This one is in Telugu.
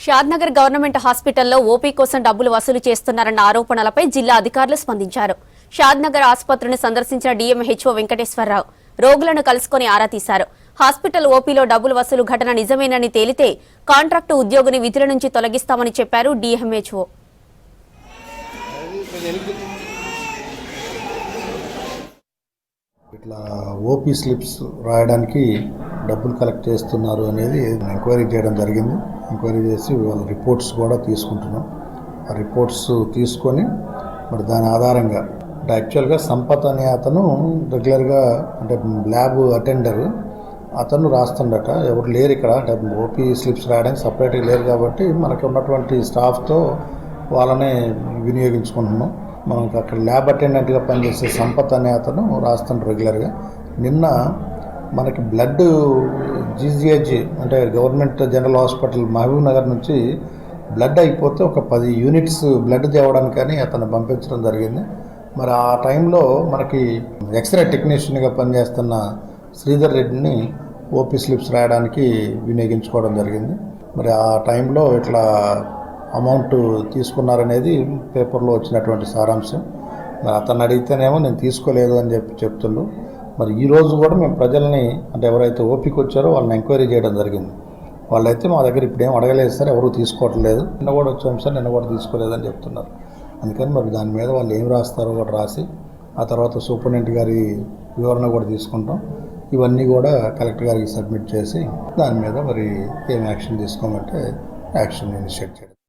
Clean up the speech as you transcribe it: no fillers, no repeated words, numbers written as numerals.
షాద్నగర్ గవర్నమెంట్ హాస్పిటల్లో ఓపీ కోసం డబ్బులు వసూలు చేస్తున్నారన్న ఆరోపణలపై జిల్లా అధికారులు స్పందించారు. షాద్నగర్ ఆసుపత్రిని సందర్శించిన డీఎంహెచ్ఓ వెంకటేశ్వరరావు రోగులను కలుసుకుని ఆరా తీశారు. హాస్పిటల్ ఓపీలో డబ్బులు వసూలు ఘటన నిజమేనని తేలితే కాంట్రాక్టు ఉద్యోగిని విధుల నుంచి తొలగిస్తామని చెప్పారు డీఎంహెచ్ఓ. ఇట్లా ఓపీ స్లిప్స్ రాయడానికి డబ్బులు కలెక్ట్ చేస్తున్నారు అనేది ఎంక్వైరీ చేయడం జరిగింది. ఎంక్వైరీ చేసి వాళ్ళ రిపోర్ట్స్ కూడా తీసుకుంటున్నాం. ఆ రిపోర్ట్స్ తీసుకొని మరి దాని ఆధారంగా అంటే యాక్చువల్గా సంపత్ అనే అతను రెగ్యులర్గా అంటే ల్యాబ్ అటెండర్ అతను రాస్తుండట. ఎవరు లేరు ఇక్కడ ఓపీ స్లిప్స్ రాయడానికి సపరేట్గా లేరు కాబట్టి మనకి ఉన్నటువంటి స్టాఫ్తో వాళ్ళనే వినియోగించుకుంటున్నాం. మనకు అక్కడ ల్యాబ్ అటెండెంట్గా పనిచేసే సంపత్ అనే అతను రాస్తుంటారు రెగ్యులర్గా. నిన్న మనకి బ్లడ్ జీజీహెచ్ అంటే government general hospital Mahabub Nagar నుంచి బ్లడ్ అయిపోతే ఒక 10 యూనిట్స్ బ్లడ్ తేవడానికని అతను పంపించడం జరిగింది. మరి ఆ టైంలో మనకి ఎక్స్రే టెక్నీషియన్గా పనిచేస్తున్న శ్రీధర్ రెడ్డిని ఓపీ స్లిప్స్ రాయడానికి వినియోగించుకోవడం జరిగింది. మరి ఆ టైంలో ఇట్లా అమౌంట్ తీసుకున్నారనేది పేపర్లో వచ్చినటువంటి సారాంశం. మరి అతను అడిగితేనేమో నేను తీసుకోలేదు అని చెప్తుండ్రు. మరి ఈరోజు కూడా మేము ప్రజల్ని అంటే ఎవరైతే ఓపిక వచ్చారో వాళ్ళని ఎంక్వైరీ చేయడం జరిగింది. వాళ్ళైతే మా దగ్గర ఇప్పుడు ఏం అడగలేదు సార్, ఎవరు తీసుకోవట్లేదు, నిన్న కూడా వచ్చాం సార్, నిన్న కూడా తీసుకోలేదని చెప్తున్నారు. అందుకని మరి దాని మీద వాళ్ళు ఏం రాస్తారో కూడా రాసి ఆ తర్వాత సూపరింటెండెంట్ గారి వివరణ కూడా తీసుకుంటాం. ఇవన్నీ కూడా కలెక్టర్ గారికి సబ్మిట్ చేసి దాని మీద మరి ఏం యాక్షన్ తీసుకోమంటే యాక్షన్ ఇనిషియేట్ చేయడం.